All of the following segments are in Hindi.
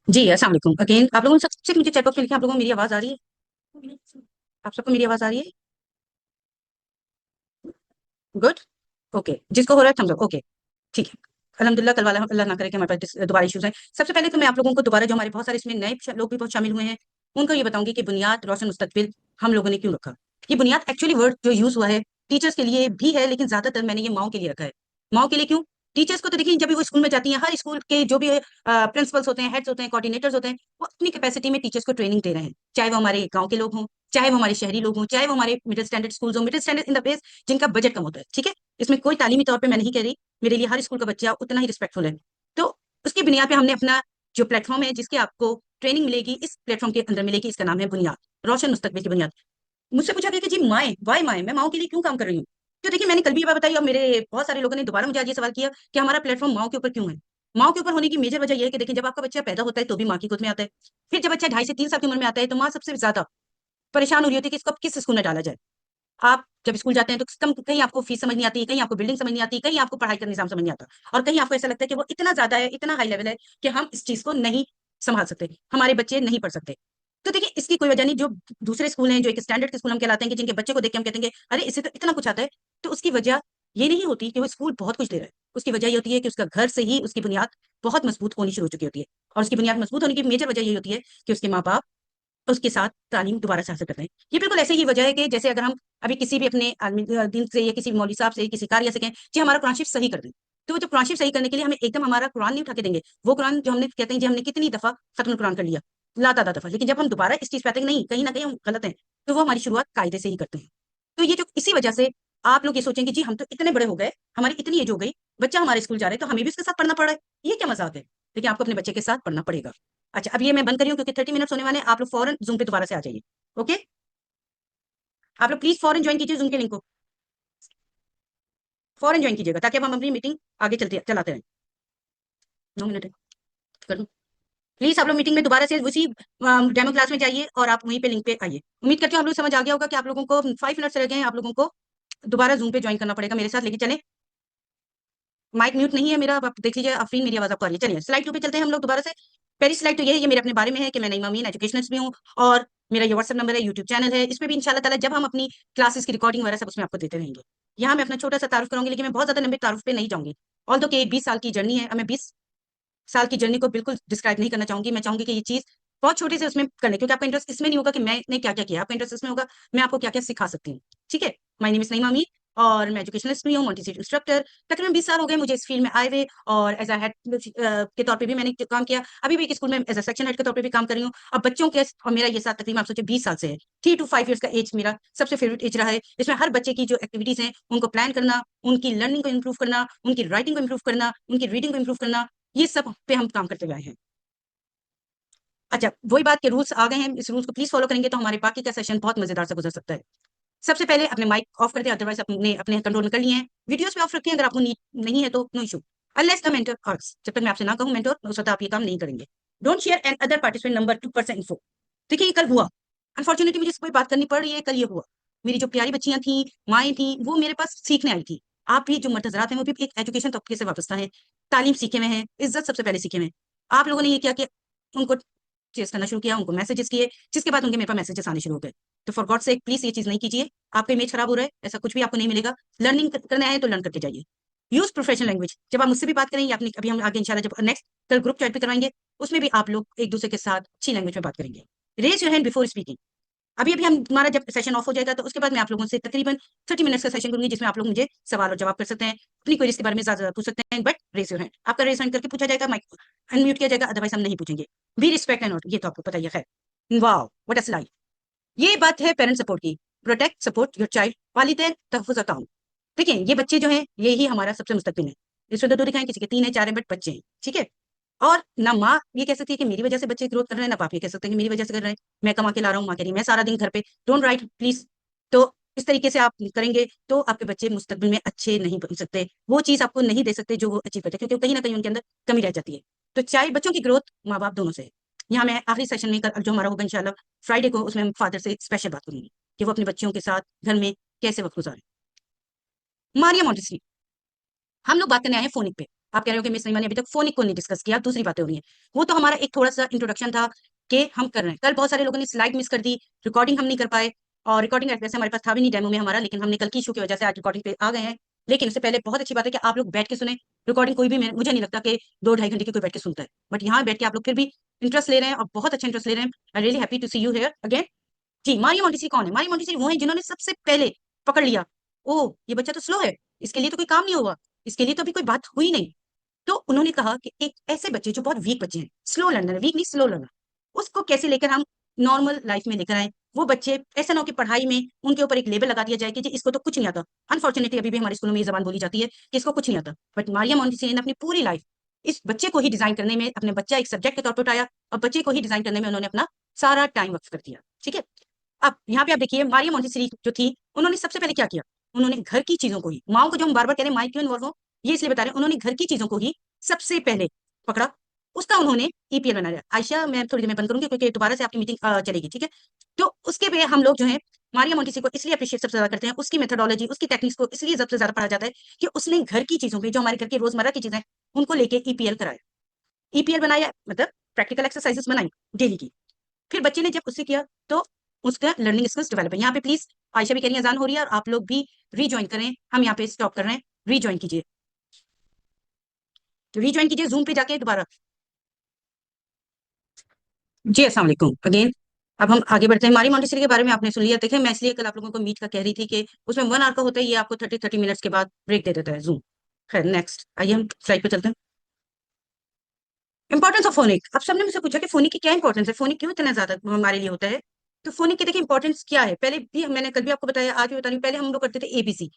जी, अस्सलाम वालेकुम अगेन। आप लोगों ने सबसे नीचे चैट बॉक्स में लिखा, आप लोगों को मेरी आवाज़ आ रही है? आप सबको मेरी आवाज़ आ रही है? गुड। ओके, जिसको हो रहा है थम्स अप। ओके, ठीक है। अल्हम्दुलिल्लाह, कल वाला अल्लाह ना करे कि हमारे पास दोबारा इश्यूज़ आएँ। सबसे पहले तो मैं आप लोगों को दोबारा, जो हमारे बहुत सारे इसमें नए लोग भी बहुत शामिल हुए हैं, उनको ये बताऊँगी कि बुनियाद रोशन मुस्तकबिल हम लोगों ने क्यों रखा। ये बुनियाद एक्चुअली वर्ड जो यूज़ हुआ है, टीचर्स के लिए भी है, लेकिन ज़्यादातर मैंने ये माँओं के लिए रखा है। माँओं के लिए क्यों? टीचर्स को तो देखिए, जब भी वो स्कूल में जाती हैं, हर स्कूल के जो भी प्रिंसिपल्स होते हैं, हेड्स होते हैं, कोऑर्डिनेटर्स होते हैं, वो अपनी कैपेसिटी में टीचर्स को ट्रेनिंग दे रहे हैं। चाहे वो हमारे गाँव के लोग हों, चाहे वो हमारे शहरी लोग हों, चाहे वो हमारे मिडिल स्टैंडर्ड स्कूल्स हों, middle standard in the base जिनका बजट कम होता है, ठीक है? इसमें कोई तालीमी तौर पे मैं नहीं कह रही, मेरे लिए हर स्कूल का बच्चा उतना ही रिस्पेक्टफुल है। तो उसकी बुनियाद पे हमने अपना जो प्लेटफ़ॉर्म है, जिसकी आपको ट्रेनिंग मिलेगी, इस प्लेटफ़ॉर्म के अंदर मिलेगी, इसका नाम है बुनियाद, रोशन मुस्तकबिल की बुनियाद। मुझसे पूछा गया कि जी माएँ, व्हाय माएँ? मैं माँओं के लिए क्यों काम कर रही हूँ? तो देखिए, मैंने कल भी ये बात बताई और मेरे बहुत सारे लोगों ने दोबारा मुझे आज ये सवाल किया कि हमारा प्लेटफ़ॉर्म माँओं के ऊपर क्यों है? माँओं के ऊपर होने की मेजर वजह ये है कि देखिए, जब आपका बच्चा पैदा होता है तो भी माँ की गोद में आता है। फिर जब बच्चा 2.5 से 3 साल की उम्र में आता है, तो माँ सबसे ज़्यादा परेशान हो रही होती है कि इसको अब किस स्कूल में डाला जाए। आप जब स्कूल जाते हैं तो कम कहीं आपको फीस समझ नहीं आती, कहीं आपको बिल्डिंग समझ नहीं आती, कहीं आपको पढ़ाई का निज़ाम समझ नहीं आता और कहीं आपको ऐसा लगता है कि वो इतना ज़्यादा है, इतना हाई लेवल है कि हम इस चीज़ को नहीं सँभाल सकते, हमारे बच्चे नहीं पढ़ सकते। तो देखिए, इसकी कोई वजह नहीं। जो दूसरे स्कूल हैं, जो एक स्टैंडर्ड के स्कूल हम कहलाते हैं, कि जिनके बच्चे को देख के हम कहते हैं कि अरे! इससे तो इतना कुछ आता है। तो उसकी वजह ये नहीं होती कि वो स्कूल बहुत कुछ दे रहा है। उसकी वजह ये होती है कि उसका घर से ही उसकी बुनियाद बहुत मज़बूत होनी शुरू हो चुकी होती है और उसकी बुनियाद मज़बूत होने की मेजर वजह यही होती है कि उसके माँ-बाप उसके साथ तालीम दोबारा से हासिल करते हैं। ये बिल्कुल ऐसे ही वजह है कि जैसे अगर हम अभी किसी भी अपने दिन से या किसी मौलवी साहब से, किसी कारिया से कहें, जी हमारा कुरान शरीफ सही कर दें। तो वो जो कुरान शरीफ सही करने के लिए हमें एकदम हमारा कुरान नहीं उठा के देंगे। वो कुरान जो हमने कहते हैं, जी हमने कितनी दफ़ा खत्म कुरान कर लिया, लातादाद दफ़ा। लेकिन जब हम दोबारा इस चीज़ पे आते हैं कि नहीं, कहीं न कहीं हम गलत हैं, तो वो हमारी शुरुआत कायदे से ही करते हैं। तो ये जो इसी वजह से आप लोग ये सोचेंगे, जी हम तो इतने बड़े हो गए, हमारी इतनी एज हो गई, बच्चा हमारे स्कूल जा रहा है, तो हमें भी उसके साथ पढ़ना पड़ रहा है। ये क्या मज़ाक है? देखिए, आपको अपने बच्चे के साथ पढ़ना पड़ेगा। अच्छा, अब ये मैं बंद कर रही हूँ क्योंकि 30 मिनट्स होने वाले हैं। आप लोग फ़ौरन ज़ूम पे दोबारा से आ जाइए। ओके? आप लोग प्लीज़ फ़ौरन जॉइन कीजिए ज़ूम के लिंक को। फ़ौरन जॉइन कीजिएगा ताकि अब हम अपनी मीटिंग आगे चलाते रहें। 9 मिनट है, कर दूँ? प्लीज़ आप लोग मीटिंग में दोबारा से उसी डेमो क्लास में जाइए और आप वहीं पे लिंक पे आइए। उम्मीद करती हूँ आप लोग समझ आ गया होगा कि आप लोगों को 5 मिनट्स रह गए हैं, आप लोगों को दोबारा ज़ूम पे जॉइन करना पड़ेगा मेरे साथ। लेके चलें? माइक म्यूट नहीं है मेरा, अब आप देख लीजिए आफ़रीन, मेरी आवाज़ आपको आ रही है। चलिए स्लाइड 2 पे चलते हैं हम लोग दोबारा से। पहली स्लाइड तो ये है, ये मेरे अपने बारे में है कि मैं नईमा अमीन एजुकेशनिस्ट भी हूँ और मेरा ये व्हाट्सएप नंबर है, यूट्यूब चैनल है। इसमें भी इंशाल्लाह ताला जब हम अपनी क्लासेस की रिकॉर्डिंग वगैरह सब उसमें आपको देते रहेंगे। यहाँ मैं अपना छोटा-सा तारुफ़ करूँगी, लेकिन मैं बहुत ज़्यादा लंबे तारुफ़ पे नहीं जाऊँगी। ऑल्दो कि एक 20 साल की जर्नी है और मैं 20 साल की जर्नी को बिल्कुल डिस्क्राइब नहीं करना चाहूँगी। मैं चाहूँगी कि ये चीज़ बहुत छोटे से उसमें कर लें, क्योंकि आपका इंटरेस्ट इसमें नहीं होगा कि मैंने क्या-क्या किया। आपका इंटरेस्ट इसमें होगा मैं आपको क्या-क्या सिखा सकती हूँ। ठीक है? माय नेम इज़ नईमा अमीन और मैं एजुकेशनिस्ट भी हूँ, मोंटेसरी इंस्ट्रक्टर। तकरीबन 20 साल हो गए मुझे इस फ़ील्ड में आए हुए और एज़ अ हेड के तौर पे भी मैंने काम किया। अभी भी एक स्कूल में एज़ अ सेक्शन हेड के तौर पे भी काम कर रही हूँ। अब बच्चों के और मेरा ये साथ तकरीबन आप सोचिए 20 साल से है। 3 टू 5 इयर्स का एज मेरा सबसे फ़ेवरेट एज रहा है। इसमें हर बच्चे की जो एक्टिविटीज़ हैं, उनको प्लान करना, उनकी लर्निंग को इम्प्रूव करना, उनकी राइटिंग को इम्प्रूव करना, उनकी रीडिंग को इम्प्रूव करना, ये सब पे हम काम करते हुए आए हैं। अच्छा, वही बात कि रूल्स आ गए हैं, इस रूल्स को प्लीज़ फ़ॉलो करेंगे तो हमारे बाकी का सेशन बहुत मज़ेदार से गुज़र सकता है। सबसे पहले अपने माइक ऑफ कर दें, अदरवाइज़ अपने अपने कंट्रोल में कर लिए हैं। वीडियोज़ पे ऑफ रखें, अगर आपको नीड नहीं है तो no issue. Unless the mentor asks, जब तक मैं आपसे ना कहूँ मेंटर, उस वक़्त आप ये काम नहीं करेंगे। Don't share and other participant number two person info. देखिए, ये कल हुआ। अनफॉर्च्यूनेटली मुझे इस पे कोई बात करनी पड़ रही है, कल ये हुआ। मेरी जो प्यारी बच्चियाँ थीं, माएँ थीं, वो मेरे पास सीखने आई थी। आप भी जो मर्द हज़रात हैं, वो भी एक एजुकेशन तबके से वाबस्ता हैं, तालीम सीखे हुए हैं, इज़्ज़त सबसे पहले सीखे हुए हैं। आप लोगों ने ये किया कि उनको चेज़ करना शुरू किया, उनको मैसेजेस किए, जिसके बाद उनके मेरे पास मैसेजेस आने शुरू हो गए। तो फॉर गॉड सेक प्लीज़ ये चीज़ नहीं कीजिए। आपका इमेज खराब हो रहा है, ऐसा कुछ भी आपको नहीं मिलेगा। लर्निंग करना है तो लर्न करके जाइए। यूज़ प्रोफेशनल लैंग्वेज, जब आप मुझसे भी बात करें या अपनी अभी हम आगे इंशाल्लाह जब नेक्स्ट कल ग्रुप चैट भी करवाएँगे, उसमें भी आप लोग एक-दूसरे के साथ अच्छी लैंग्वेज में बात करेंगे। Raise your hand before speaking. अभी-अभी हमारा जब सेशन ऑफ हो जाएगा तो उसके बाद मैं आप लोगों से तकरीबन 30 मिनट्स का सेशन करूँगी, जिसमें आप लोग मुझे सवाल और जवाब कर सकते हैं। अपनी क्वेरीज़ के बारे में ज़्यादा पूछ सकते हैं, बट रेज़ योर हैंड। आपका रेज़ हैंड करके पूछा जाएगा, माइक अनम्यूट किया जाएगा, अदरवाइज़ हम नहीं पूछेंगे। बी रिस्पेक्ट एंड ऑर्डर, ये तो आपको पता ही है खैर। वॉव! What a slide. ये बात है पेरेंट सपोर्ट की। प्रोटेक्ट, सपोर्ट योर चाइल्ड, वालिदैन, तहफ़्फ़ुज़ और ताउन। देखिए, ये बच्चे जो हैं, ये ही हमारा सबसे मुस्तकबिल है। इसमें तो 2 दिखाएँ, किसी के 3 है, 4 है, बट बच्चे हैं, ठीक है? और ना माँ ये कह सकती है कि मेरी वज़ह से बच्चे ग्रोथ कर रहे हैं, ना बाप ये कह सकते हैं कि मेरी वज़ह से कर रहे हैं। मैं कमा के ला रहा हूँ, माँ कह रही है मैं सारा दिन घर पे। Don't write please. तो इस तरीके से आप करेंगे तो आपके बच्चे मुस्तकबिल में अच्छे नहीं बन सकते। वो चीज़ आपको नहीं दे सकते जो वो अचीव करते हैं, क्योंकि कहीं न कहीं उनके अंदर कमी रह जाती है। तो चाहे बच्चों की ग्रोथ माँ-बाप दोनों से है। यहाँ मैं आखिरी सेशन में कल जो हमारा होगा इंशाल्लाह फ्राइडे को, उसमें हम फादर से स्पेशल बात करूँगी कि वो अपने बच्चों के साथ घर में कैसे वक़्त गुज़ारें। मारिया मोंटेसरी, हम लोग बात करने आए हैं फ़ोनिक पे। आप कह रहे हो कि मिस रीमा ने अभी तक फोनिक को नहीं डिस्कस किया, दूसरी बातें हो रही हैं। वो तो हमारा एक थोड़ा सा इंट्रोडक्शन था कि हम कर रहे हैं। कल बहुत सारे लोगों ने स्लाइड मिस कर दी, रिकॉर्डिंग हम नहीं कर पाए, और रिकॉर्डिंग वैसे हमारे पास था भी नहीं डेमो में हमारा, लेकिन हमने कल की इशू की वजह से आज रिकॉर्डिंग पे आ गए हैं। लेकिन उससे पहले बहुत अच्छी बात है कि आप लोग बैठ के सुने रिकॉर्डिंग। कोई भी मुझे नहीं लगता कि 2-2.5 घंटे की कोई बैठ के सुनता है, बट यहाँ बैठ के आप लोग फिर भी इंटरेस्ट ले रहे हैं और बहुत अच्छा इंटरेस्ट ले रहे हैं। I really happy to see you here again. जी, मारिया मोंटेसरी कौन है? मारिया मोंटेसरी वो है जिन्होंने सबसे पहले पकड़ लिया, ओ ये बच्चा तो स्लो है, इसके लिए तो कोई काम नहीं होगा, इसके लिए तो अभी कोई बात हुई नहीं। तो उन्होंने कहा कि एक ऐसे बच्चे जो बहुत वीक बच्चे हैं, स्लो लर्नर, वीक नहीं स्लो लर्नर, उसको कैसे लेकर हम नॉर्मल लाइफ में लेकर आए। वो बच्चे ऐसा ना हो कि पढ़ाई में उनके ऊपर एक लेबल लगा दिया जाए कि जी इसको तो कुछ नहीं आता। अनफॉर्चुनेटली अभी भी हमारे स्कूलों में ये जबान बोली जाती है कि इसको कुछ नहीं आता, बट मारिया मोंटेसरी ने अपनी पूरी लाइफ इस बच्चे को ही डिजाइन करने में, अपने बच्चा एक सब्जेक्ट के तौर पर उठाया और बच्चे को ही डिजाइन करने में उन्होंने अपना सारा टाइम वक्त कर दिया। ठीक है, अब यहाँ पे आप देखिए मारिया मोंटेसरी जो थी, उन्होंने सबसे पहले क्या किया, उन्होंने घर की चीजों को ही, माओ को जो हम बार बार कह रहे हैं माई क्यों इन्वॉल्व हो, ये इसलिए बता रहे हैं, उन्होंने घर की चीजों को ही सबसे पहले पकड़ा, उसका उन्होंने ईपीएल बनाया। आयशा मैं थोड़ी देर में बंद करूंगी क्योंकि दोबारा से आपकी मीटिंग चलेगी, ठीक है। तो उसके पे हम लोग जो है मारिया मोंटेसरी को इसलिए अप्रिशिएट सबसे ज्यादा करते हैं, उसकी मेथोडोलॉजी, उसकी टेक्निक्स को इसलिए सबसे ज्यादा पढ़ा जाता है कि उसने घर की चीजों पे, जो हमारे घर की रोजमर्रा की चीजें उनको लेके ईपीएल कराया। ईपीएल बनाया मतलब प्रैक्टिकल एक्सरसाइजेस बनाई डेली की। फिर बच्चे ने जब उससे किया तो उसका लर्निंग स्किल्स डेवलप है। यहाँ पे प्लीज आयशा भी कह रही है अजान हो रही है और आप लोग भी रीज्वाइन करें, हम यहाँ पे स्टॉप कर रहे हैं, रीज्वाइन कीजिए, तो रीज्वाइन कीजिए जूम पे जाके दोबारा। जी अस्सलाम वालेकुम अगेन। अब हम आगे बढ़ते हैं। मारी मोंटेसरी के बारे में आपने सुन लिया। देखिए मैं इसलिए कल आप लोगों को मीट का कह रही थी कि उसमें 1 आवर का होता है, ये आपको 30-30 मिनट्स के बाद ब्रेक दे देता है जूम। खैर नेक्स्ट आइए हम स्लाइड पे चलते हैं। Importance of phonic. अब सबने मुझसे पूछा कि फोनिक की क्या इंपॉर्टेंस है, फोनिक क्यों इतना ज्यादा हमारे लिए होता है। तो फोनिक की देखिए इंपॉर्टेंस क्या है, पहले भी मैंने कल भी आपको बताया, आज भी बता रही हूँ। पहले हम लोग करते थे एबीसी,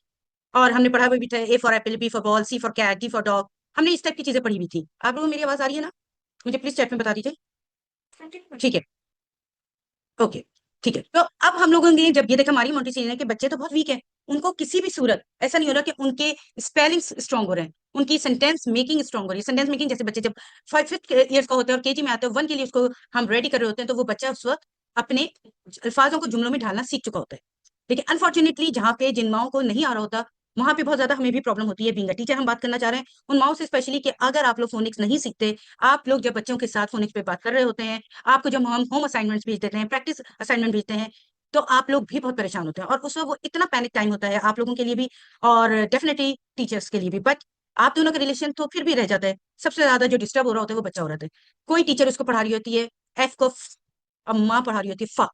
और हमने पढ़ा भी था A for apple, B for ball, C for cat, D for dog. हमने इस टाइप की चीजें पढ़ी हुई थी। आप लोगों को मेरी आवाज आ रही है ना? मुझे प्लीज चैट में बता दीजिए। ठीक है, ओके, ठीक है। तो अब हम लोगों ने जब ये देखा हमारी मोंटेसरी ने कि बच्चे तो बहुत वीक है, उनको किसी भी सूरत ऐसा नहीं हो रहा कि उनके स्पेलिंग स्ट्रांग हो रहे हैं, उनकी सेंटेंस मेकिंग स्ट्रांग हो रही है। सेंटेंस मेकिंग जैसे बच्चे जब 5th ईयर्स का होते हैं और केजी में आते हैं, 1 के लिए उसको हम रेडी कर रहे होते हैं, तो वो बच्चा उस वक्त अपने अल्फाजों को जुमलों में ढालना सीख चुका होता है। लेकिन अनफॉर्चुनेटली जहाँ पे जिन माओ को नहीं आ रहा होता, वहां पे बहुत ज्यादा हमें भी प्रॉब्लम होती है। बीइंग अ टीचर हम बात करना चाह रहे हैं उन माओ से स्पेशली कि अगर आप लोग फोनिक्स नहीं सीखते, आप लोग जब बच्चों के साथ फोनिक्स पे बात कर रहे होते हैं, आपको जब हम होम असाइनमेंट्स भेज देते हैं, प्रैक्टिस असाइनमेंट भेजते हैं, तो आप लोग भी बहुत परेशान होते हैं, और उस वक्त वो इतना पैनिक टाइम होता है आप लोगों के लिए भी और डेफिनेटली टीचर्स के लिए भी। बट आप दोनों का रिलेशन तो फिर भी रह जाता है। सबसे ज्यादा जो डिस्टर्ब हो रहा होता है वो बच्चा हो रहा होता है। कोई टीचर उसको पढ़ा रही होती है एफ को और माँ पढ़ा रही होती है फा,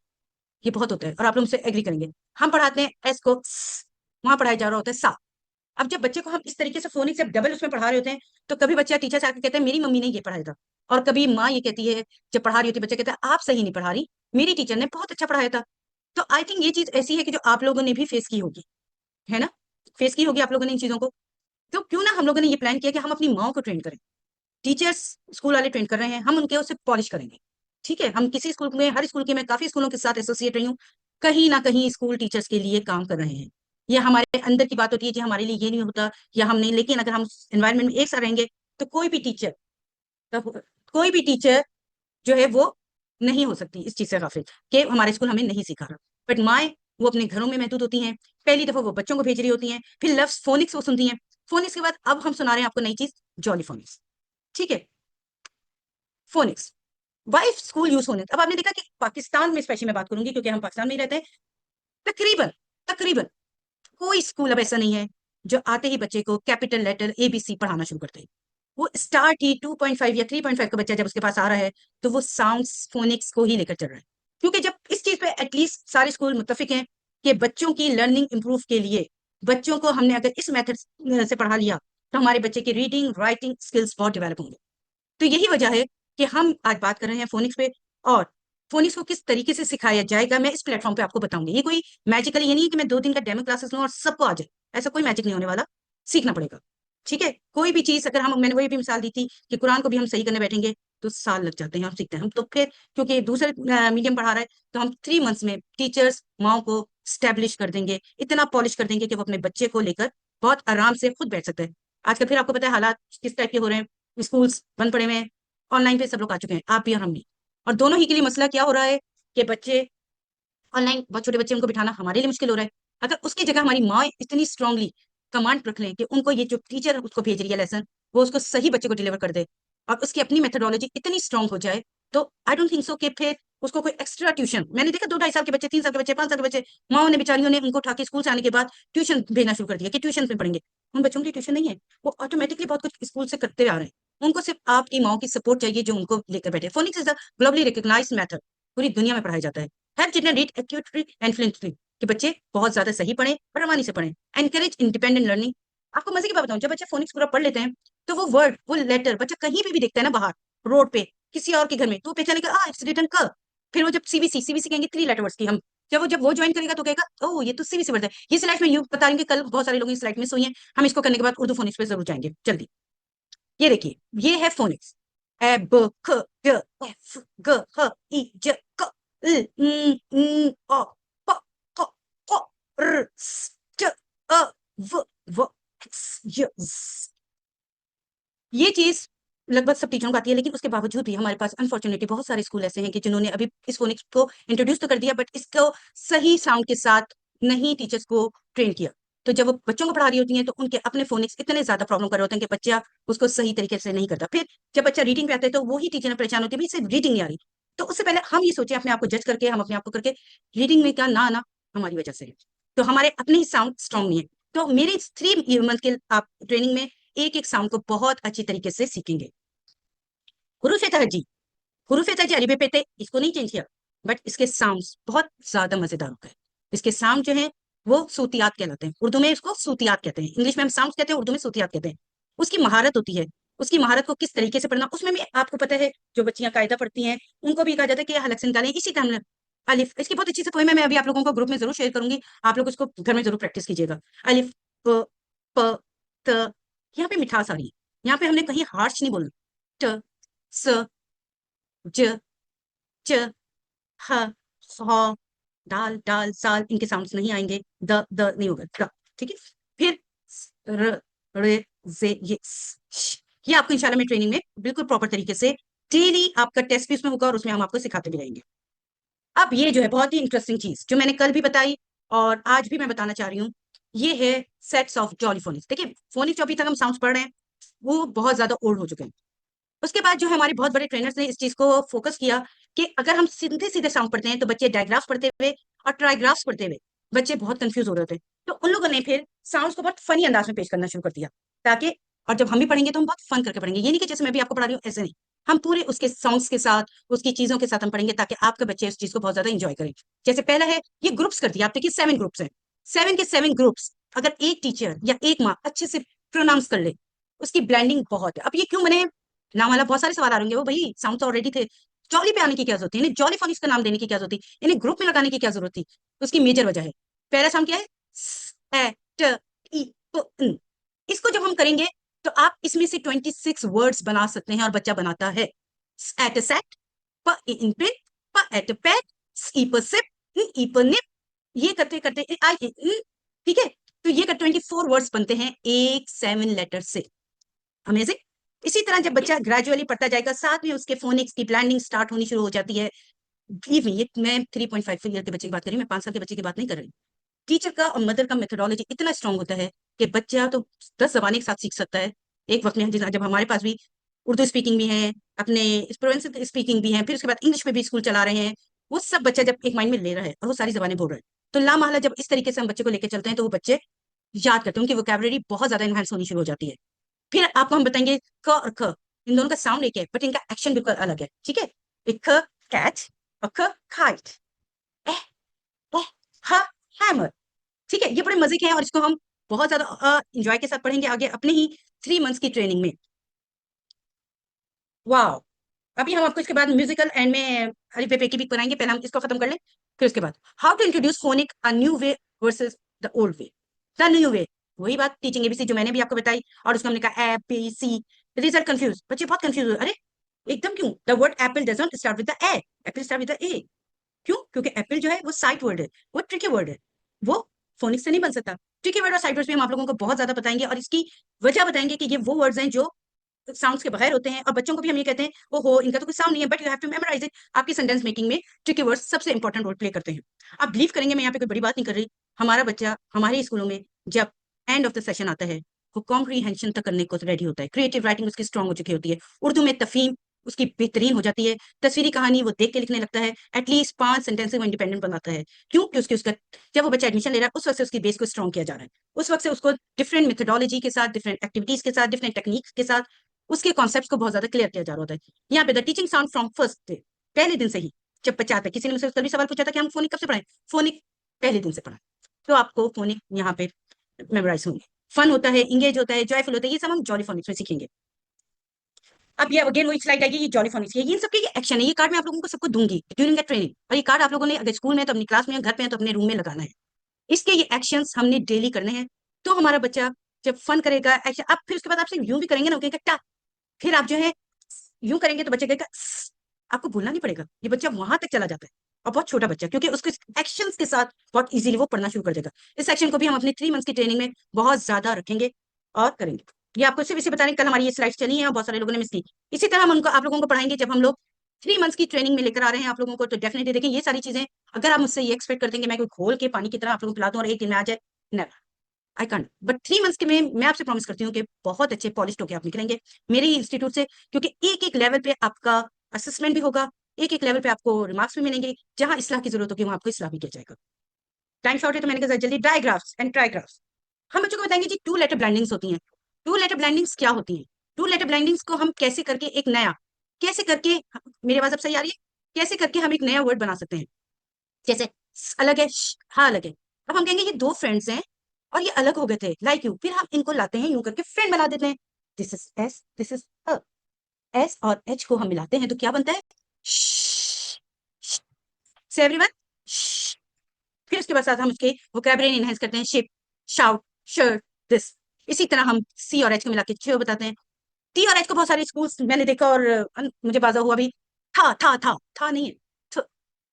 ये बहुत होता है और आप लोग मुझसे एग्री करेंगे। हम पढ़ाते हैं एस को स, वहां पढ़ाया जा रहा होता है सा। अब जब बच्चे को हम इस तरीके से फोनिक से डबल उसमें पढ़ा रहे होते हैं, तो कभी बच्चा टीचर से आके कहते हैं मेरी मम्मी ने ये पढ़ाया था, और कभी माँ ये कहती है जब पढ़ा रही होती है, बच्चे कहता है आप सही नहीं पढ़ा रही, मेरी टीचर ने बहुत अच्छा पढ़ाया था। तो आई थिंक ये चीज ऐसी है कि जो आप लोगों ने भी फेस की होगी, है ना? फेस की होगी आप लोगों ने इन चीजों को। तो क्यों ना हम लोगों ने ये प्लान किया कि हम अपनी माओ को ट्रेन करें। टीचर्स स्कूल वाले ट्रेन कर रहे हैं, हम उनके उससे पॉलिश करेंगे। ठीक है, हम किसी स्कूल में, हर स्कूल के, मैं काफी स्कूलों के साथ एसोसिएट रही हूँ, कहीं ना कहीं स्कूल टीचर्स के लिए काम कर रहे हैं। ये हमारे अंदर की बात होती है जी, हमारे लिए ये नहीं होता या हम नहीं, लेकिन अगर हम एनवायरमेंट में एक साथ रहेंगे तो कोई भी टीचर, कोई भी टीचर जो है वो नहीं हो सकती इस चीज से गाफिल कि हमारे स्कूल हमें नहीं सिखा रहा। बट माए वो अपने घरों में महदूद होती हैं, पहली दफा वो बच्चों को भेज रही होती हैं, फिर लफ्ज फोनिक्स वो सुनती हैं, फोनिक्स के बाद अब हम सुना रहे हैं आपको नई चीज, जॉली फोनिक्स। ठीक है, phonics why school use phonics. अब आपने देखा कि पाकिस्तान में स्पेशली मैं बात करूंगी क्योंकि हम पाकिस्तान में ही रहते हैं, तकरीबन तकरीबन कोई स्कूल अब ऐसा नहीं है जो आते ही बच्चे को कैपिटल लेटर एबीसी पढ़ाना शुरू करते हैं। वो स्टार्ट ही 2.5 या 3.5 का बच्चा जब उसके पास आ रहा है तो वो साउंड्स फोनिक्स को ही लेकर चल रहा है, क्योंकि जब इस चीज पे एटलीस्ट सारे स्कूल मुत्तफिक हैं कि बच्चों की लर्निंग इंप्रूव के लिए बच्चों को हमने अगर इस मेथड से पढ़ा लिया तो हमारे बच्चे की रीडिंग राइटिंग स्किल्स बहुत डेवलप होंगे। तो यही वजह है कि हम आज बात कर रहे हैं फोनिक्स पे, और फोनिक्स को किस तरीके से सिखाया जाएगा मैं इस प्लेटफॉर्म पे आपको बताऊंगी। ये कोई मैजिकल ये नहीं है कि मैं 2 दिन का डेमो क्लासेस लूँ और सबको आ जाए, ऐसा कोई मैजिक नहीं होने वाला, सीखना पड़ेगा। ठीक है, कोई भी चीज अगर हम, मैंने वही भी मिसाल दी थी कि कुरान को भी हम सही करने बैठेंगे तो साल लग जाते हैं, हम सीखते हैं। हम तो फिर क्योंकि दूसरे मीडियम पढ़ा रहा है तो हम 3 मंथ्स में टीचर्स माओ को स्टैब्लिश कर देंगे, इतना पॉलिश कर देंगे कि वो अपने बच्चे को लेकर बहुत आराम से खुद बैठ सकते हैं। आजकल फिर आपको पता है हालात किस टाइप के हो रहे हैं, स्कूल्स बंद पड़े हुए हैं, ऑनलाइन पे सब लोग आ चुके हैं, आप भी और हम भी। और दोनों ही के लिए मसला क्या हो रहा है कि बच्चे ऑनलाइन, बहुत छोटे बच्चे उनको बिठाना हमारे लिए मुश्किल हो रहा है। अगर उसकी जगह हमारी माँ इतनी स्ट्रांगली कमांड रख लें कि उनको ये जो टीचर उसको भेज रही है लेसन, वो उसको सही बच्चे को डिलीवर कर दे और उसकी अपनी मेथोडोलॉजी इतनी स्ट्रांग हो जाए, तो आई डोंट थिंक सो कि फिर उसको कोई एक्स्ट्रा ट्यूशन, मैंने देखा 2-2.5 साल के बच्चे, 3 साल के बच्चे, 5 साल के बच्चे, माओ ने बेचारियों ने उनको उठा के स्कूल से आने के बाद ट्यूशन भेजना शुरू कर दिया कि ट्यूशन में पढ़ेंगे। उन बच्चों के लिए ट्यूशन नहीं है, वो ऑटोमेटिकली बहुत कुछ स्कूल से करते आ रहे हैं। उनको सिर्फ आपकी माओ की सपोर्ट चाहिए जो उनको लेकर बैठे। Phonics is a globally recognised method, पूरी दुनिया में पढ़ाया जाता है। Help children read accurately and fluently, कि बच्चे बहुत ज्यादा सही पढ़े और आसानी से पढ़े। Encourage independent learning. आपको मजे की बात बताऊं, जब बच्चे फोनिक्स पूरा पढ़ लेते हैं तो वो वर्ड, वो लेटर बच्चा कहीं पे भी देखता है ना, बाहर रोड पे किसी और के घर में, तो पहचानेगा इट्स रिटन क। फिर वो जब सीबीसी कहेंगे 3 लेटर वर्ड्स की, हम जब वो ज्वाइन करेगा तो कहेगा ओह ये तो सीबीसी वर्ड है। ये स्लाइड में यूं बता रही हूँ कि कल बहुत सारे लोग इस स्लाइड में सोई हैं, हम इसको करने के बाद उर्दू फोनिक्स पे जरूर जाएंगे जल्दी। ये देखिए, ये है फोनिक्स। ए ब ख ड एफ ग ह ई ज क ल अ प क ख र स ट अ व एक्स य ज़। ये चीज लगभग सब टीचरों को आती है, लेकिन उसके बावजूद भी हमारे पास अनफॉर्चुनेटली बहुत सारे स्कूल ऐसे हैं कि जिन्होंने अभी इस फोनिक्स को इंट्रोड्यूस तो कर दिया, बट इसको सही साउंड के साथ नहीं टीचर्स को ट्रेन किया। तो जब वो बच्चों को पढ़ा रही होती हैं तो उनके अपने फोनिक्स इतने ज्यादा प्रॉब्लम कर रहे होते हैं कि बच्चा उसको सही तरीके से नहीं करता। फिर जब बच्चा रीडिंग पे आता है तो वही टीचर परेशान होती है, भाई सिर्फ रीडिंग नहीं आ रही। तो उससे पहले हम ये सोचे अपने आप को जज करके, हम अपने आप को करके, रीडिंग में क्या ना आना हमारी वजह से है, तो हमारे अपने ही साउंड स्ट्रांग नहीं है। तो मेरे 3 मंथ के आप ट्रेनिंग में एक एक साउंड को बहुत अच्छी तरीके से सीखेंगे। हुरूफ-ए-तहज्जी, हुरूफ-ए-तहज्जी अलिफ-बे-पे-ते, इसको नहीं चेंज किया, बट इसके साउंड्स बहुत ज्यादा मजेदार होते हैं। इसके साउंड जो है वो सूतियात कहलाते हैं, उर्दू में इसको सूतियात कहते हैं, इंग्लिश में हम साउंड्स कहते हैं, उर्दू में सूतियात कहते हैं। उसकी महारत होती है, उसकी महारत को किस तरीके से पढ़ना, उसमें भी आपको पता है जो बच्चियां कायदा पढ़ती हैं उनको भी कहा जाता है कि हलक से निकालें। इसी तरह अलिफ, इसकी बहुत अच्छी से पोएम है, मैं अभी आप लोगों को ग्रुप में जरूर शेयर करूंगी, आप लोग उसको घर में जरूर प्रैक्टिस कीजिएगा। अलिफ प प त, यहाँ पे मिठास आ रही है, यहाँ पे हमने कहीं हार्श नहीं बोलना। ट स ज च ह ह, दाल डाल साल, इनके साउंड्स नहीं आएंगे, द नहीं होगा, द, ठीक है। फिर र रे जे ये ये आपको इंशाल्लाह मैं ट्रेनिंग में बिल्कुल प्रॉपर तरीके से, डेली आपका टेस्ट भी उसमें होगा और उसमें हम आपको सिखाते भी रहेंगे। अब ये जो है बहुत ही इंटरेस्टिंग चीज जो मैंने कल भी बताई और आज भी मैं बताना चाह रही हूँ, ये है सेट्स ऑफ जॉली फोनिक्स। देखिए फोनिक्स जो अभी तक हम साउंड्स पढ़ रहे हैं वो बहुत ज्यादा ओल्ड हो चुके हैं। उसके बाद जो हमारे बहुत बड़े ट्रेनर्स ने इस चीज को फोकस किया कि अगर हम सीधे सीधे साउंड पढ़ते हैं तो बच्चे डायग्राफ्स पढ़ते हुए और ट्राइग्राफ्स पढ़ते हुए बच्चे बहुत कंफ्यूज हो रहे थे। तो उन लोगों ने फिर साउंड्स को बहुत फनी अंदाज में पेश करना शुरू कर दिया, ताकि और जब हम भी पढ़ेंगे तो हम बहुत फन करके पढ़ेंगे, ये नहीं कि जैसे मैं भी आपको पढ़ा रही हूँ ऐसे नहीं, हम पूरे उसके सॉन्ग्स के साथ उसकी चीजों के साथ हम पढ़ेंगे ताकि आपके बच्चे इस चीज को बहुत ज्यादा इंजॉय करें। जैसे पहला है ये ग्रुप्स कर दिया, आप देखिए 7 ग्रुप्स हैं, 7 के 7 ग्रुप्स अगर एक टीचर या एक माँ अच्छे से प्रोनाउंस कर ले, उसकी ब्लेंडिंग बहुत है। अब ये क्यों बने नाम वाला, बहुत सारे सवाल आ रहे होंगे, वो भाई साउंड तो ऑलरेडी थे, जॉली पे आने की क्या जरूरत थी, इन्हें जॉली फोनिक्स का नाम देने की क्या जरूरत थी, इन्हें ग्रुप में लगाने की क्या जरूरत थी। उसकी मेजर वजह है, पहला साउंड क्या है, स, ए, ट, ई, प, न। इसको जब हम करेंगे तो आप इसमें से 26 वर्ड्स बना सकते हैं और बच्चा बनाता है। एट सेट, प इन प्रिंट, प एट पैट, ई पर सिप, ई पर निप, ये करते करते आई, ठीक है। तो ये कर 24 वर्ड्स बनते हैं एक 7 लेटर से। अमेजिंग। इसी तरह जब बच्चा ग्रेजुअली पढ़ता जाएगा साथ में उसके फोनिक्स की ब्लैंडिंग स्टार्ट होनी शुरू हो जाती है। बिलीव मी, ये मैं 3.5 ईयर के बच्चे की बात कर रही हूँ, मैं 5 साल के बच्चे की बात नहीं कर रही। टीचर का और मदर का मेथोडोलॉजी इतना स्ट्रांग होता है कि बच्चा तो 10 जबानें एक साथ सीख सकता है एक वक्त में। जब हमारे पास भी उर्दू स्पीकिंग भी है, अपने प्रोवेंस स्पीकिंग भी है, फिर उसके बाद इंग्लिश में भी स्कूल चला रहे हैं, वो सब बच्चा जब एक माइंड में ले रहा है और वो सारी जबानें बोल रहा है, तो लामहला जब इस तरीके से हम बच्चे को लेकर चलते हैं तो वो बच्चे याद करते हैं, उनकी वोकैबुलरी बहुत ज्यादा इनहेंस होनी शुरू हो जाती है। फिर आपको हम बताएंगे क और ख, इन दोनों का साउंड एक है बट इनका एक्शन बिल्कुल अलग है, ठीक है। एक ख कैट और ख काइट, एह एह ह हैमर, ठीक है। ये बड़े मजे के हैं और इसको हम बहुत ज्यादा इंजॉय के साथ पढ़ेंगे आगे अपने ही 3 मंथ्स की ट्रेनिंग में। वाह, अभी हम आपको इसके बाद म्यूजिकल एंड में अलिफ बे पे की भी कराएंगे, पहले हम इसको खत्म कर लें, फिर उसके बाद how to introduce phonic a new way versus the old way. The new way, वही बात टीचिंग एबीसी जो मैंने भी आपको बताई, और उसको हमने कहा A B C, result confuse, बच्चे बहुत कंफ्यूज हुए, अरे एकदम क्यों, the word apple does not start with the A, apple start with the A. क्यों, क्योंकि एप्पल जो है वो साइट वर्ड है, वो ट्रिकी वर्ड है, वो फोनिक्स से नहीं बन सकता। ट्रिकी वर्ड और साइट वर्ड्स भी हम आप लोगों को बहुत ज्यादा बताएंगे और इसकी वजह बताएंगे कि ये वो वर्ड्स हैं जो साउंड्स के बगैर होते हैं, और बच्चों को भी हम ये कहते हैं ओ हो इनका तो कोई साउंड नहीं है, but you have to memorise it. आपकी सेंटेंस मेकिंग में ट्रिकी वर्ड्स सबसे इंपॉर्टेंट रोल प्ले करते हैं। आप बिलीव करेंगे मैं यहाँ पे कोई बड़ी बात नहीं कर रही, हमारा बच्चा हमारे स्कूलों में जब एंड ऑफ द सेशन आता है वो कॉम्प्रीहेंशन तक करने को रेडी होता है। क्रिएटिव राइटिंग उसकी स्ट्रांग हो चुकी होती है। उर्दू में तफहीम उसकी बेहतरीन हो जाती है। तस्वीरी कहानी वो देख के लिखने लगता है। एटलीस्ट 5 सेंटेंस वो इंडिपेंडेंट बनाता है। क्यों? कि उसका जब वो बच्चा एडमिशन ले रहा है उस वक्त से उसकी बेस को स्ट्रॉन्ग किया जा रहा है। उस वक्त से उसको डिफरेंट मेथोडोलॉजी के साथ, डिफरेंट एक्टिविटीज के साथ, डिफरेंट टेक्निक्स के साथ उसके कॉन्सेप्ट को बहुत ज्यादा क्लियर किया जा रहा होता है। यहाँ पे the teaching sound from first day, पहले दिन से ही। जब बच्चा आता है, किसी ने मुझसे कभी सवाल पूछा था कि हम फोनिक कब से पढ़ाएं? फोनिक पहले दिन से पढ़ाएं, तो आपको फोनिक यहाँ पे मेमोराइज होंगे। फन होता है, इंगेज होता है, जॉयफुल होता है, ये सब हम जॉली फोनिक्स में सीखेंगे। अब ये अगेन वही स्लाइड आएगी, ये जॉली फोनिक्स है, ये इन सबके ये एक्शन है। ये कार्ड मैं आप लोगों को सबको दूंगी ड्यूरिंग द ट्रेनिंग, और ये कार्ड आप लोगों ने अगर स्कूल में तो अपनी क्लास में, घर पे है तो अपने रूम में लगाना है। इसके ये एक्शंस हमने डेली करने हैं। तो हमारा बच्चा जब फन करेगा एक्शन, अब फिर उसके बाद आपसे यूं भी करेंगे ना, कहेगा टा, फिर आप जो है यूं करेंगे तो बच्चे कहेगा "स्स", आपको बोलना नहीं पड़ेगा। ये बच्चा वहां तक चला जाता है, और बहुत छोटा बच्चा, क्योंकि उसके एक्शंस के साथ बहुत इजीली वो पढ़ना शुरू कर देगा। इस सेक्शन को भी हम अपनी 3 मंथ्स की ट्रेनिंग में बहुत ज्यादा रखेंगे और करेंगे। ये आपको सिर्फ इसे बताने, कल हमारी ये स्लाइड्स चली हैं और बहुत सारे लोगों ने मिस की। इसी तरह हम उनको आप लोगों को पढ़ाएंगे जब हम लोग 3 मंथ्स की ट्रेनिंग में लेकर आ रहे हैं आप लोगों को, तो डेफिनेटली देखें ये सारी चीजें। अगर आप मुझसे ये एक्सपेक्ट करते हैं कि मैं कोई खोल के पानी की तरह आप लोगों को पिला दूं और एक दिन में आ जाए, never, I can't. But 3 months के में मैं आपसे प्रॉमिस करती हूँ कि बहुत अच्छे पॉलिश होकर आप निकलेंगे मेरे ही इंस्टीट्यूट से, क्योंकि एक एक लेवल पे आपका असेसमेंट भी होगा, एक एक लेवल पे आपको रिमार्क्स भी मिलेंगे। जहां इसलाह की जरूरत होगी वहां आपको इसलाह भी किया जाएगा। टाइम शॉर्ट है तो मैंने कहा जल्दी डायग्राफ्स एंड ट्राइग्राफ्स। हम बच्चों को बताएंगे जी 2 लेटर ब्लाइंडिंग्स होती हैं। 2 लेटर ब्लाइंडिंग्स क्या होती हैं? 2 लेटर ब्लाइंडिंग्स को हम कैसे करके एक नया, कैसे करके, मेरी आवाज अब सही आ रही है? कैसे करके हम एक नया वर्ड बना सकते हैं? जैसे अलग है, हाँ अलग है। अब हम कहेंगे ये 2 फ्रेंड्स हैं और ये अलग हो गए थे, लाइक यू, फिर हम इनको लाते हैं यूं करके फ्रेंड बना देते हैं। This is S, this is a. S और एच को हम मिलाते हैं तो क्या बनता है? से एवरीवन। फिर उसके बाद साथ हम उसके वोकैबुलरी एनहांस करते हैं, शिप, शाउट, शर्ट, दिस। इसी तरह हम सी और एच को मिला के छह बताते हैं। टी और एच को बहुत सारे स्कूल्स मैंने देखा और मुझे बाजा हुआ भी, था नहीं है, थ,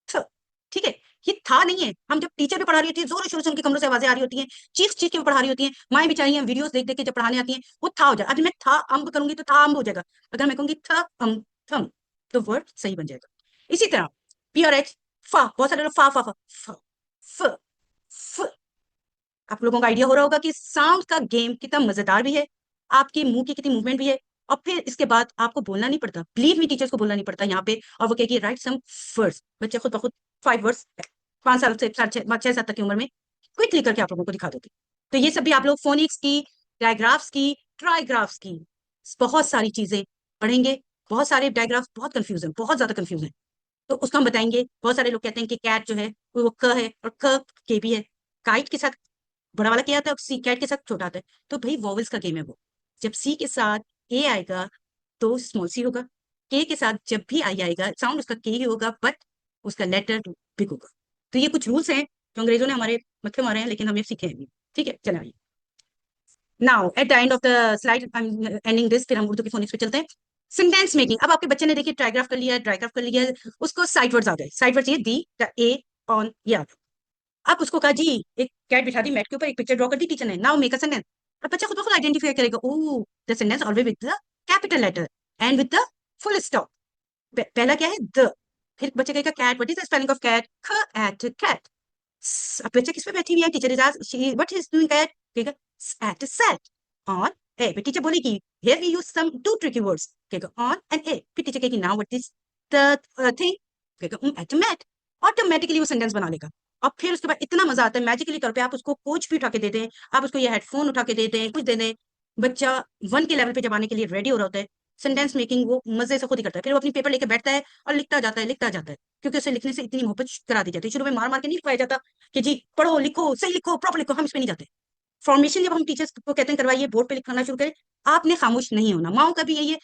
थ, ठीक है, ये था नहीं है। हम जब टीचर भी पढ़ा रही होती है, जोर शोर से उनके कमरों से आवाजें आ रही होती हैं, चीख चीख के वो पढ़ा रही होती हैं, माएं बेचारी वीडियोस देख देख के जब पढ़ाने आती हैं, वो था हो जाए। अगर मैं था अम्ब करूंगी तो था अम्ब हो जाएगा। अगर मैं कहूंगी था अम्ब थम, तो वर्ड सही बन जाएगा। इसी तरह पी और एच, फा, बहुत सारे लोग फा फा फा फा, फ, फ। आप लोगों को आइडिया हो रहा होगा कि साउंड का गेम कितना मजेदार भी है, आपकी मुंह की कितनी मूवमेंट भी है। और फिर इसके बाद आपको बोलना नहीं पड़ता, बिलीव मी, टीचर्स को बोलना नहीं पड़ता यहाँ पे। और वो कहेगी राइट सम वर्ड्स, बच्चे खुद ब खुद 5 वर्ड्स 5 साल से 6 7 तक की उम्र में क्विकली करके आप लोगों को दिखा देते। तो ये सब भी आप लोग फोनिक्स की, डायग्राफ्स की, ट्राइग्राफ्स की, बहुत सारी चीजें पढ़ेंगे। बहुत सारे डायग्राफ्स बहुत कंफ्यूज है, बहुत ज्यादा कंफ्यूज है, तो उसको हम बताएंगे। बहुत सारे लोग कहते हैं कि कैट जो है वो क है और क के भी है। काइट के साथ बड़ा वाला क्या आता है, सी कैट के साथ छोटा आता है। तो भाई वॉवल्स का गेम है वो। जब सी के साथ ए आएगा तो स्मॉल सी होगा, के के साथ जब भी आई आएगा साउंड उसका के ही होगा, बट उसका लेटर बिग होगा। तो ये कुछ रूल्स हैं जो अंग्रेजों ने हमारे मत्थे मारे हैं, लेकिन हमें सीखे हैं। ठीक है, चलिए now at the end of the slide I am ending this, फिर हम उर्दू के फोनिक्स पे चलते हैं। सेंटेंस मेकिंग, अब आपके बच्चे ने देखिए ट्राइग्राफ कर लिया, ड्राइग्राफ कर लिया, उसको साइड वर्ड्स आ गए। साइड वर्ड्स ये दी, द ए, ऑन, ये आ गया। अब उसको कहा जी एक कैट बिठा दी मैट के ऊपर, एक पिक्चर ड्रॉ कर दी टीचर ने, नाउ मेक अ सेंटेंस। अब बच्चा खुद ब खुद आइडेंटिफाई करेगा, oh the sentence always with the capital letter and with the full stop. पहला क्या है? द। फिर बच्चे कहेगा cat, what is the spelling of cat? ख एट कैट। अब बच्चा किस पे बैठी हुई है? Teacher is ask what is doing cat? कहेगा एट सेट ऑन ए। फिर टीचर बोलेगी here we use some 2 tricky words, कहेगा ऑन एंड ए। फिर टीचर कहेगी now what is the thing? कहेगा एट मैट। ऑटोमेटिकली वो सेंटेंस बना लेगा। और फिर उसके बाद इतना मजा आता है, मैजिकली तौर पे आप उसको कोच भी उठा के देते हैं, आप उसको ये हेडफोन उठा के देते हैं, कुछ दे दें, बच्चा 1 के लेवल पे जब आने के लिए रेडी हो रहा होता है, सेंटेंस मेकिंग वो मजे से खुद ही करता है। फिर वो अपनी पेपर लेके बैठता है और लिखता जाता है, लिखता जाता है, क्योंकि उसे लिखने से इतनी मोहब्बत करा दी जाती है। शुरू में मार मार के नहीं लिखवाया जाता कि जी पढ़ो लिखो सही लिखो प्रॉपर लिखो, हम इस पे नहीं जाते। फॉर्मेशन जब हम टीचर्स को कहते हैं करवाइए, बोर्ड पे लिखाना शुरू करें, आपने खामोश नहीं होना। माओ का भी यही है,